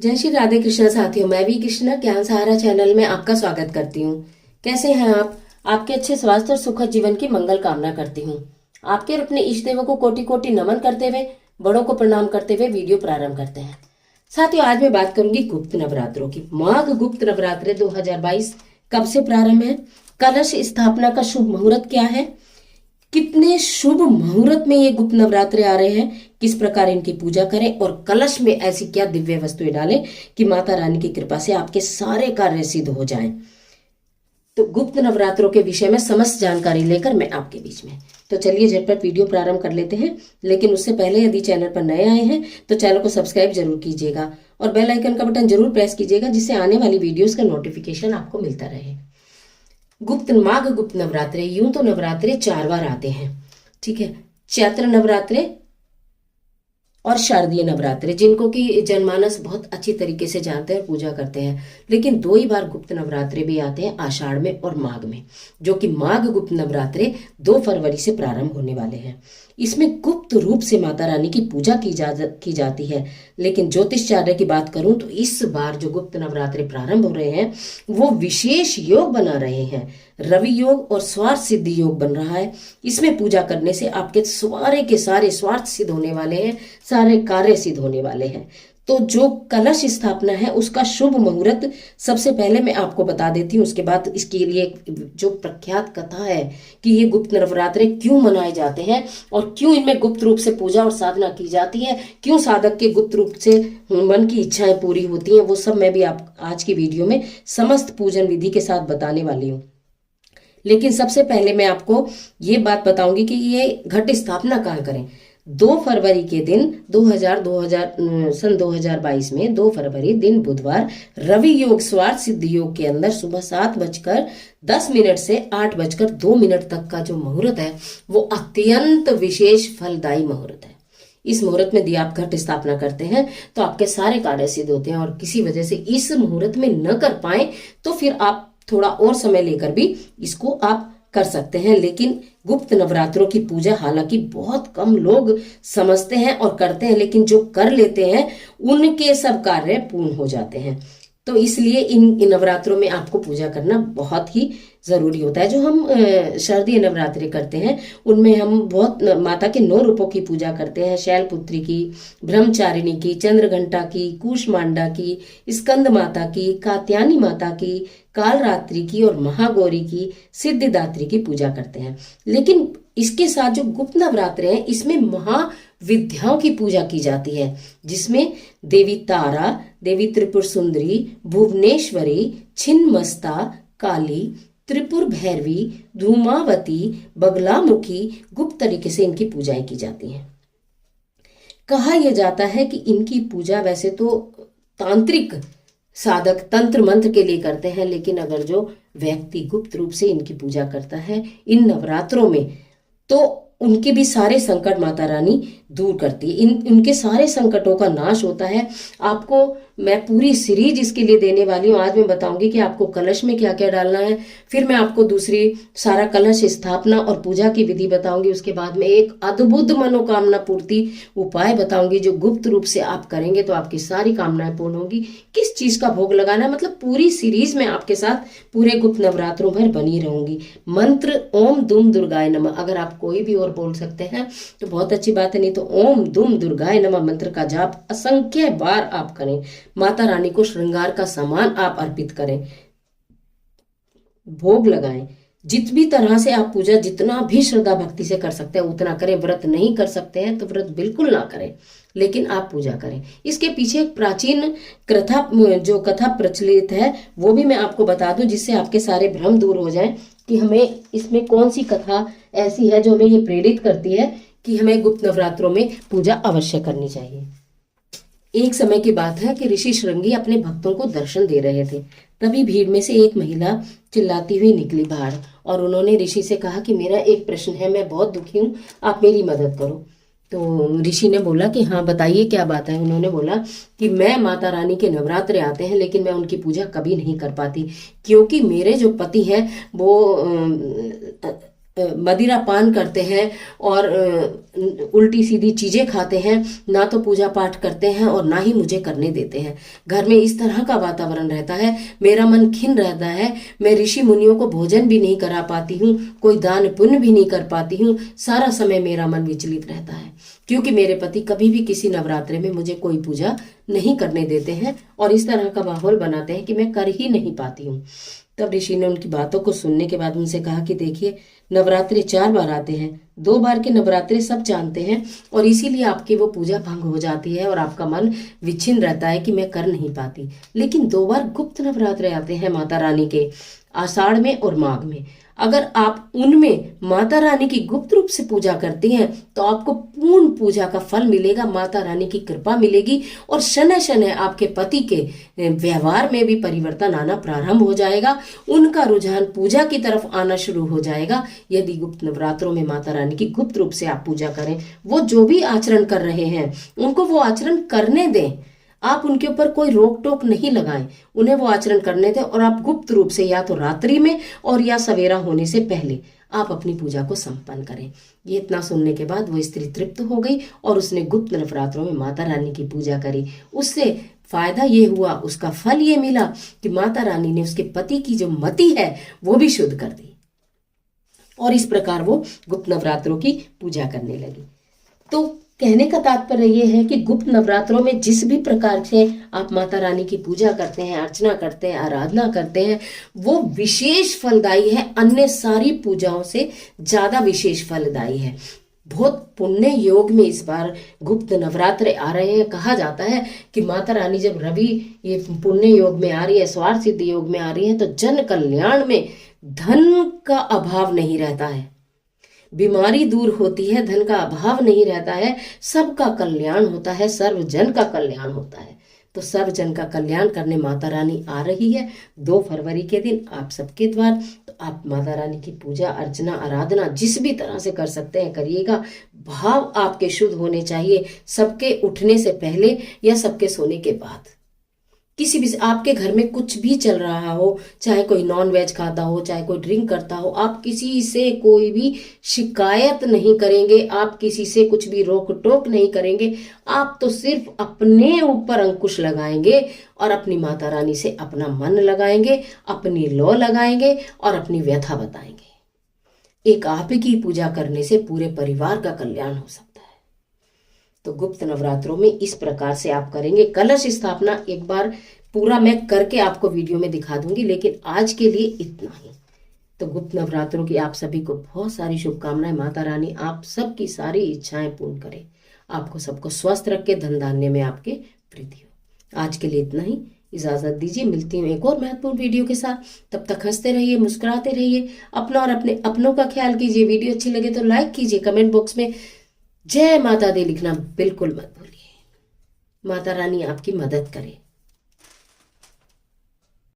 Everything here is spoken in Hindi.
जय श्री राधे कृष्ण साथियों। मैं भी कृष्णा ज्ञान सहारा चैनल में आपका स्वागत करती हूँ। कैसे हैं आप? आपके अच्छे स्वास्थ्य और सुखद जीवन की मंगल कामना करती हूँ। आपके और अपने इष्ट देवों को कोटि कोटि नमन करते हुए, बड़ों को प्रणाम करते हुए वीडियो प्रारंभ करते हैं। साथियों, आज मैं बात करूंगी गुप्त नवरात्रों की। माघ गुप्त नवरात्रे 2022 कब से प्रारंभ है? कलश स्थापना का शुभ मुहूर्त क्या है? कितने शुभ मुहूर्त में ये गुप्त नवरात्रे आ रहे हैं? किस प्रकार इनकी पूजा करें और कलश में ऐसी क्या दिव्य वस्तुएं डालें कि माता रानी की कृपा से आपके सारे कार्य सिद्ध हो जाएं। तो गुप्त नवरात्रों के विषय में समस्त जानकारी लेकर मैं आपके बीच में, तो चलिए झटपट वीडियो प्रारंभ कर लेते हैं। लेकिन उससे पहले यदि चैनल पर नए आए हैं तो चैनल को सब्सक्राइब जरूर कीजिएगा और बेल आइकन का बटन जरूर प्रेस कीजिएगा, जिससे आने वाली वीडियोस का नोटिफिकेशन आपको मिलता रहे। माघ गुप्त नवरात्रे, यूं तो नवरात्रे 4 बार आते हैं, ठीक है। चैत्र नवरात्रे और शारदीय नवरात्रे, जिनको कि जनमानस बहुत अच्छी तरीके से जानते हैं, पूजा करते हैं। लेकिन 2 ही बार गुप्त नवरात्रे भी आते हैं, आषाढ़ में और माघ में, जो कि माघ गुप्त नवरात्रे 2 फरवरी से प्रारंभ होने वाले हैं। इसमें गुप्त रूप से माता रानी की पूजा की जाती है। लेकिन ज्योतिषाचार्य की बात करूं तो इस बार जो गुप्त नवरात्रे प्रारंभ हो रहे हैं वो विशेष योग बना रहे हैं। रवि योग और स्वार्थ सिद्धि योग बन रहा है। इसमें पूजा करने से आपके सारे के सारे स्वार्थ सिद्ध होने वाले हैं, सारे कार्य सिद्ध होने वाले हैं। तो जो कलश स्थापना है उसका शुभ मुहूर्त सबसे पहले मैं आपको बता देती हूँ। उसके बाद इसके लिए जो प्रख्यात कथा है कि ये गुप्त नवरात्रे क्यों मनाए जाते हैं और क्यों इनमें गुप्त रूप से पूजा और साधना की जाती है, क्यों साधक के गुप्त रूप से मन की इच्छाएं पूरी होती हैं, वो सब मैं भी आप आज की वीडियो में समस्त पूजन विधि के साथ बताने वाली हूँ। लेकिन सबसे पहले मैं आपको ये बात बताऊंगी कि ये घट स्थापना कहाँ करें। 2 फरवरी के दिन 2022 में 2 फरवरी दिन बुधवार रवि योग स्वार्थ सिद्धि योग के अंदर सुबह 7:10 से 8:02 तक का जो मुहूर्त है वो अत्यंत विशेष फलदायी मुहूर्त है। इस मुहूर्त में यदि आप घट स्थापना करते हैं तो आपके सारे कार्य सिद्ध होते हैं, और किसी वजह से इस मुहूर्त में न कर पाए तो फिर आप थोड़ा और समय लेकर भी इसको आप कर सकते हैं। लेकिन गुप्त नवरात्रों की पूजा हालांकि बहुत कम लोग समझते हैं और करते हैं, लेकिन जो कर लेते हैं उनके सब कार्य पूर्ण हो जाते हैं। तो इसलिए इन नवरात्रों में आपको पूजा करना बहुत ही जरूरी होता है। जो हम शारदीय नवरात्रि करते हैं उनमें हम बहुत माता के 9 रूपों की पूजा करते हैं। शैलपुत्री की, ब्रह्मचारिणी की, चंद्रघंटा की, कूष्मांडा की, स्कंद माता की, कात्यायनी माता की, कालरात्रि की और महागौरी की, सिद्धिदात्री की पूजा करते हैं। लेकिन इसके साथ जो गुप्त नवरात्रे हैं इसमें महाविद्याओं की पूजा की जाती है, जिसमें देवी तारा, देवी त्रिपुर सुंदरी, भुवनेश्वरी, छिन्नमस्ता, काली, त्रिपुर भैरवी, धूमावती, बगलामुखी, गुप्त तरीके से इनकी पूजाएं की जाती हैं। कहा यह जाता है कि इनकी पूजा वैसे तो तांत्रिक साधक तंत्र मंत्र के लिए करते हैं, लेकिन अगर जो व्यक्ति गुप्त रूप से इनकी पूजा करता है इन नवरात्रों में तो उनके भी सारे संकट माता रानी दूर करती है। उनके सारे संकटों का नाश होता है। आपको मैं पूरी सीरीज इसके लिए देने वाली हूँ। आज मैं बताऊंगी कि आपको कलश में क्या क्या डालना है, फिर मैं आपको दूसरी सारा कलश स्थापना और पूजा की विधि बताऊंगी। उसके बाद में एक अद्भुत मनोकामना पूर्ति उपाय बताऊंगी जो गुप्त रूप से आप करेंगे तो आपकी सारी कामनाएं पूर्ण होंगी। किस चीज का भोग लगाना है, मतलब पूरी सीरीज में आपके साथ पूरे गुप्त नवरात्रों भर बनी रहूंगी। मंत्र ओम दुम दुर्गाय नमः, अगर आप कोई भी और बोल सकते हैं तो बहुत अच्छी बात है, नहीं तो ओम दुम दुर्गाय नमः मंत्र का जाप असंख्य बार आप करें। माता रानी को श्रृंगार का सामान आप अर्पित करें, भोग लगाएं। जित भी तरह से आप पूजा जितना भी श्रद्धा भक्ति से कर सकते हैं उतना करें। व्रत नहीं कर सकते हैं तो व्रत बिल्कुल ना करें, लेकिन आप पूजा करें। इसके पीछे एक प्राचीन कथा प्रचलित है, वो भी मैं आपको बता दूं, जिससे आपके सारे भ्रम दूर हो जाएं कि हमें इसमें कौन सी कथा ऐसी है जो हमें ये प्रेरित करती है कि हमें गुप्त नवरात्रों में पूजा अवश्य करनी चाहिए। एक समय की बात है कि ऋषि श्रृंगी अपने भक्तों को दर्शन दे रहे थे। तभी भीड़ में से एक महिला चिल्लाती हुई निकली बाहर और उन्होंने ऋषि से कहा कि मेरा एक प्रश्न है, मैं बहुत दुखी हूँ, आप मेरी मदद करो। तो ऋषि ने बोला कि हाँ बताइए क्या बात है। उन्होंने बोला कि मैं माता रानी के नवरात्रे आते हैं लेकिन मैं उनकी पूजा कभी नहीं कर पाती, क्योंकि मेरे जो पति हैं वो मदिरा पान करते हैं और उल्टी सीधी चीजें खाते हैं, ना तो पूजा पाठ करते हैं और ना ही मुझे करने देते हैं। घर में इस तरह का वातावरण रहता है, मेरा मन खिन्न रहता है, मैं ऋषि मुनियों को भोजन भी नहीं करा पाती हूँ, कोई दान पुण्य भी नहीं कर पाती हूँ, सारा समय मेरा मन विचलित रहता है, क्योंकि मेरे पति कभी भी किसी नवरात्रे में मुझे कोई पूजा नहीं करने देते हैं और इस तरह का माहौल बनाते हैं कि मैं कर ही नहीं पाती हूँ। तब ऋषि ने उनकी बातों को सुनने के बाद उनसे कहा कि देखिए, नवरात्रे 4 बार आते हैं, 2 बार के नवरात्रे सब जानते हैं और इसीलिए आपकी वो पूजा भंग हो जाती है और आपका मन विच्छिन्न रहता है कि मैं कर नहीं पाती। लेकिन 2 बार गुप्त नवरात्रे आते हैं माता रानी के, आषाढ़ में और माघ में। अगर आप उनमें माता रानी की गुप्त रूप से पूजा करती हैं तो आपको पूर्ण पूजा का फल मिलेगा, माता रानी की कृपा मिलेगी और शनै शनै आपके पति के व्यवहार में भी परिवर्तन आना प्रारंभ हो जाएगा, उनका रुझान पूजा की तरफ आना शुरू हो जाएगा। यदि गुप्त नवरात्रों में माता रानी की गुप्त रूप से आप पूजा करें, वो जो भी आचरण कर रहे हैं उनको वो आचरण करने दें, आप उनके ऊपर कोई रोक टोक नहीं लगाएं, उन्हें वो आचरण करने दें और आप गुप्त रूप से या तो रात्रि में और या सवेरा होने से पहले आप अपनी पूजा को संपन्न करें। ये इतना सुनने के बाद वो स्त्री तृप्त हो गई और उसने गुप्त नवरात्रों में माता रानी की पूजा करी। उससे फायदा ये हुआ, उसका फल ये मिला कि माता रानी ने उसके पति की जो मति है वो भी शुद्ध कर दी और इस प्रकार वो गुप्त नवरात्रों की पूजा करने लगी। तो कहने का तात्पर्य यह है कि गुप्त नवरात्रों में जिस भी प्रकार से आप माता रानी की पूजा करते हैं, अर्चना करते हैं, आराधना करते हैं, वो विशेष फलदायी है, अन्य सारी पूजाओं से ज्यादा विशेष फलदायी है। बहुत पुण्य योग में इस बार गुप्त नवरात्रे आ रहे हैं। कहा जाता है कि माता रानी जब रवि ये पुण्य योग में आ रही है, स्वार्थ सिद्धि योग में आ रही है, तो जन कल्याण में धन का अभाव नहीं रहता है, बीमारी दूर होती है, धन का अभाव नहीं रहता है, सबका कल्याण होता है, सर्वजन का कल्याण होता है। तो सर्वजन का कल्याण करने माता रानी आ रही है 2 फरवरी के दिन आप सबके द्वार। तो आप माता रानी की पूजा अर्चना आराधना जिस भी तरह से कर सकते हैं करिएगा। भाव आपके शुद्ध होने चाहिए, सबके उठने से पहले या सबके सोने के बाद। किसी भी आपके घर में कुछ भी चल रहा हो, चाहे कोई नॉन वेज खाता हो, चाहे कोई ड्रिंक करता हो, आप किसी से कोई भी शिकायत नहीं करेंगे, आप किसी से कुछ भी रोक टोक नहीं करेंगे, आप तो सिर्फ अपने ऊपर अंकुश लगाएंगे और अपनी माता रानी से अपना मन लगाएंगे, अपनी लौ लगाएंगे और अपनी व्यथा बताएंगे। एक आप की पूजा करने से पूरे परिवार का कल्याण हो सकता है। तो गुप्त नवरात्रों में इस प्रकार से आप करेंगे। कलश स्थापना एक बार पूरा मैं करके आपको वीडियो में दिखा दूंगी, लेकिन आज के लिए इतना ही। तो गुप्त नवरात्रों की आप सभी को बहुत सारी शुभकामनाएं। माता रानी आप सबकी सारी इच्छाएं पूर्ण करे, आपको सबको स्वस्थ रख के धन धान्य में आपके वृद्धि हो। आज के लिए इतना ही, इजाजत दीजिए, मिलती हूँ एक और महत्वपूर्ण वीडियो के साथ। तब तक हंसते रहिए, मुस्कुराते रहिए, अपना और अपने अपनों का ख्याल कीजिए। वीडियो अच्छी लगे तो लाइक कीजिए, कमेंट बॉक्स में जय माता दी लिखना बिल्कुल मत भूलिए। माता रानी आपकी मदद करे।